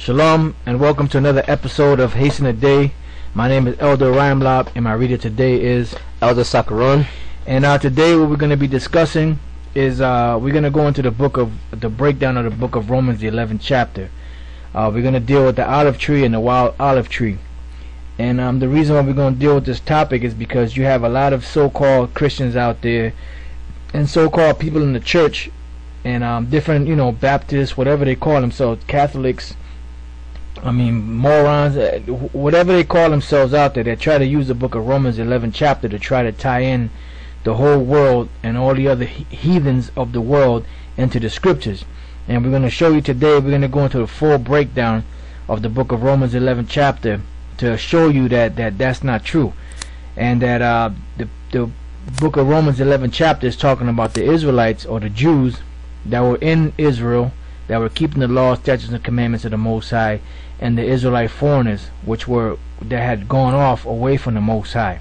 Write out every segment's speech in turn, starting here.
Shalom and welcome to another episode of Hasten a Day. My name is Elder Rhymelop and my reader today is Elder Sakaron. And today what we're going to be discussing is we're going to go into the breakdown of the book of Romans, the 11th chapter. We're going to deal with the olive tree and the wild olive tree. And the reason why we're going to deal with this topic is because you have a lot of so-called Christians out there and so-called people in the church and different, Baptists, whatever they call themselves, Catholics, morons, whatever they call themselves out there, that try to use the book of Romans 11th chapter to try to tie in the whole world and all the other heathens of the world into the scriptures. And we're going to show you today, we're going to go into the full breakdown of the book of Romans 11th chapter to show you that that's not true, and that the book of Romans 11th chapter is talking about the Israelites or the Jews that were in Israel, that were keeping the law, statutes, and commandments of the Most High, and the Israelite foreigners, that had gone off away from the Most High.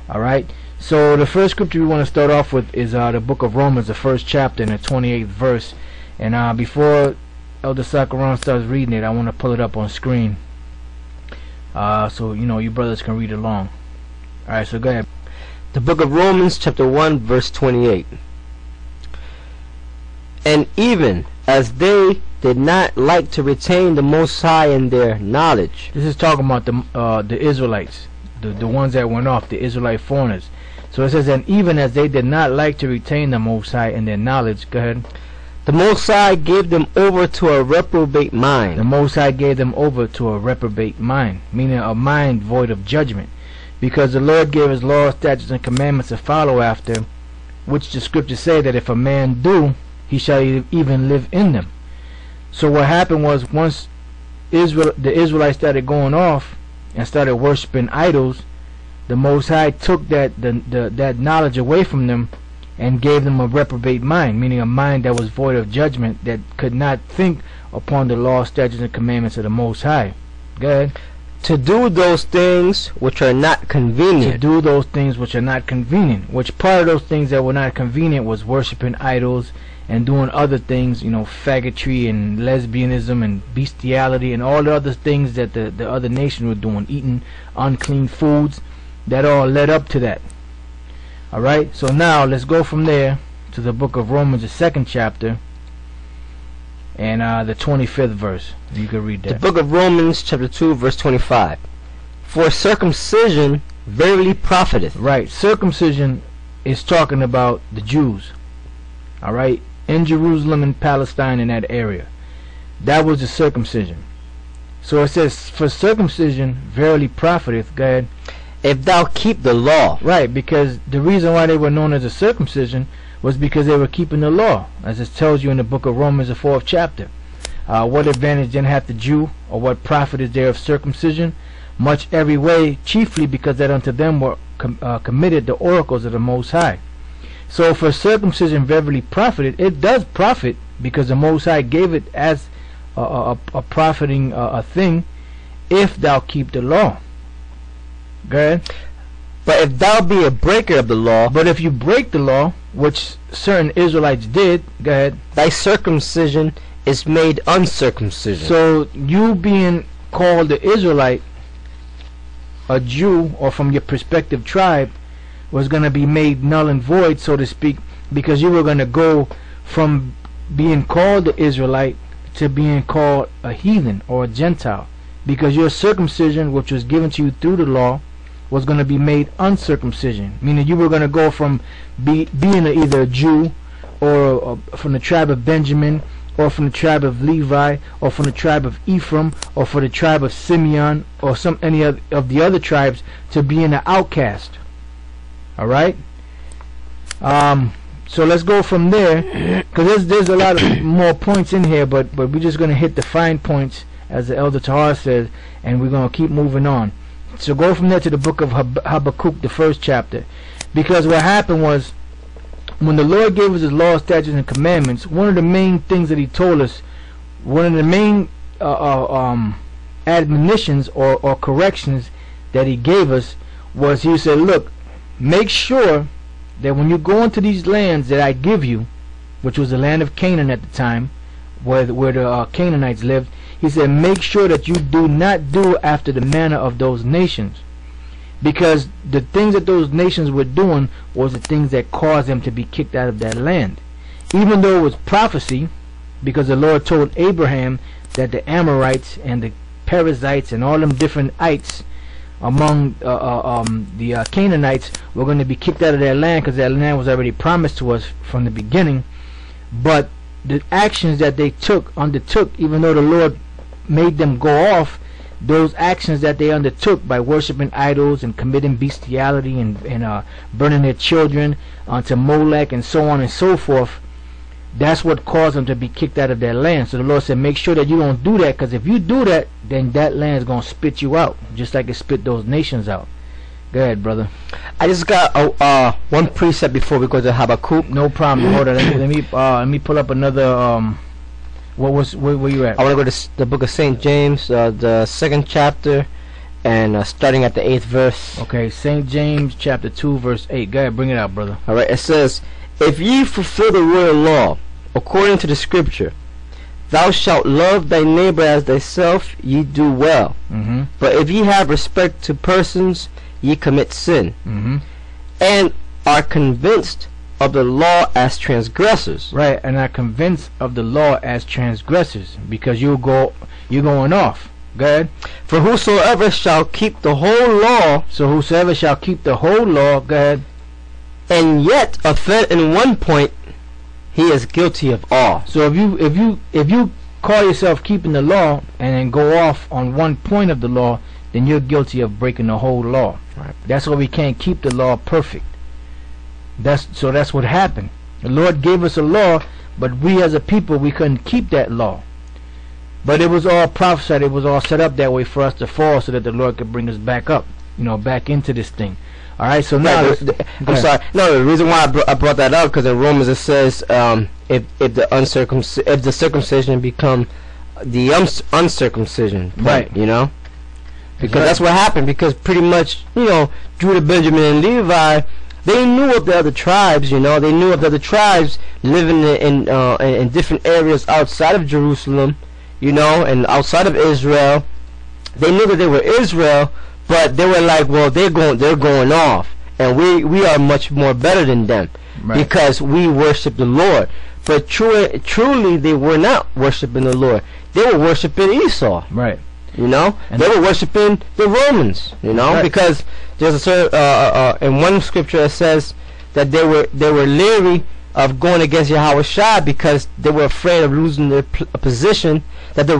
Alright, so the first scripture we want to start off with is the book of Romans, the first chapter, and the 28th verse. And before Elder Sakaron starts reading it, I want to pull it up on screen, so you brothers can read along. Alright, so go ahead. The book of Romans chapter 1 verse 28. And even as they did not like to retain the Most High in their knowledge. This is talking about the Israelites, the ones that went off, the Israelite foreigners. So it says, and even as they did not like to retain the Most High in their knowledge. Go ahead. The Most High gave them over to a reprobate mind. The Most High gave them over to a reprobate mind, meaning a mind void of judgment, because the Lord gave His law, statutes, and commandments to follow after, which the scriptures say that if a man do, he shall even live in them. So what happened was, once the Israelites started going off and started worshiping idols, the Most High took that knowledge away from them and gave them a reprobate mind, meaning a mind that was void of judgment, that could not think upon the law, statutes, and commandments of the Most High. Go ahead. To do those things which are not convenient. To do those things which are not convenient. Which part of those things that were not convenient was worshiping idols and doing other things, faggotry and lesbianism and bestiality and all the other things that the other nation were doing, eating unclean foods. That all led up to that. Alright, so now let's go from there to the book of Romans, the 2nd chapter, and the 25th verse. You can read that. The book of Romans chapter 2 verse 25. For circumcision verily profiteth. Right, circumcision is talking about the Jews. Alright, in Jerusalem and Palestine, in that area. That was the circumcision. So it says, for circumcision verily profiteth. Go ahead. If thou keep the law. Right, because the reason why they were known as a circumcision was because they were keeping the law, as it tells you in the book of Romans, the 4th chapter. What advantage then hath the Jew, or what profit is there of circumcision? Much every way, chiefly because that unto them were committed the oracles of the Most High. So for circumcision verily profited, it does profit, because the Most High gave it as a profiting a thing, if thou keep the law. Go ahead. But if thou be a breaker of the law. But if you break the law, which certain Israelites did, go ahead. Thy circumcision is made uncircumcision. So you being called the Israelite, a Jew, or from your respective tribe, was going to be made null and void, so to speak, because you were going to go from being called the Israelite to being called a heathen or a Gentile, because your circumcision, which was given to you through the law, was going to be made uncircumcision, meaning you were going to go from being either a Jew, or from the tribe of Benjamin, or from the tribe of Levi, or from the tribe of Ephraim, or from the tribe of Simeon, or any of the other tribes, to being an outcast. Alright? So let's go from there, because there's a lot of more points in here, but we're just going to hit the fine points, as the Elder Tahar says, and we're going to keep moving on. So go from there to the book of Habakkuk, the 1st chapter, because what happened was, when the Lord gave us His law, statutes, and commandments, one of the main things that He told us, one of the main admonitions or corrections that He gave us was, He said, look, make sure that when you go into these lands that I give you, which was the land of Canaan at the time, where the Canaanites lived, He said, make sure that you do not do after the manner of those nations. Because the things that those nations were doing was the things that caused them to be kicked out of that land. Even though it was prophecy, because the Lord told Abraham that the Amorites and the Perizzites and all them different ites among the Canaanites were going to be kicked out of their land, because that land was already promised to us from the beginning. But the actions that they undertook, even though the Lord made them go off, those actions that they undertook by worshiping idols and committing bestiality and burning their children unto Molech and so on and so forth, that's what caused them to be kicked out of their land. So the Lord said, make sure that you don't do that, because if you do that, then that land is going to spit you out, just like it spit those nations out. Go ahead, brother. I just got one precept before we go to Habakkuk. No problem. Hold on. Let me pull up another. Where you at? I want to go to the book of St. James, the 2nd chapter, and starting at the 8th verse. Okay, St. James chapter 2 verse 8. Go ahead, bring it out, brother. Alright, it says, if ye fulfill the royal law, according to the scripture, thou shalt love thy neighbor as thyself, ye do well. But if ye have respect to persons, ye commit sin, and are convinced of the law as transgressors. Right, and are convinced of the law as transgressors, because you're going off. Go ahead. For whosoever shall keep the whole law, so whosoever shall keep the whole law, go ahead, and yet offend in one point, he is guilty of all. So if you call yourself keeping the law and then go off on one point of the law, then you're guilty of breaking the whole law. Right. That's why we can't keep the law perfect. That's what happened. The Lord gave us a law, but we as a people, we couldn't keep that law. But it was all prophesied. It was all set up that way for us to fall, so that the Lord could bring us back up, back into this thing. All right. So now, I'm sorry. No, the reason why I brought that up, because in Romans it says, if the circumcision become the uncircumcision, right? Because that's what happened. Because pretty much, Judah, Benjamin, and Levi, they knew of the other tribes. They knew of the other tribes living in different areas outside of Jerusalem, and outside of Israel. They knew that they were Israel, but they were like, well, they're going off, and we are much more better than them, right, because we worship the Lord. But truly, they were not worshiping the Lord. They were worshiping Esau. Right. And they were worshiping the Romans. Right. Because there's a certain in one scripture it says that they were leery of going against Yahweh Shai because they were afraid of losing their position, that the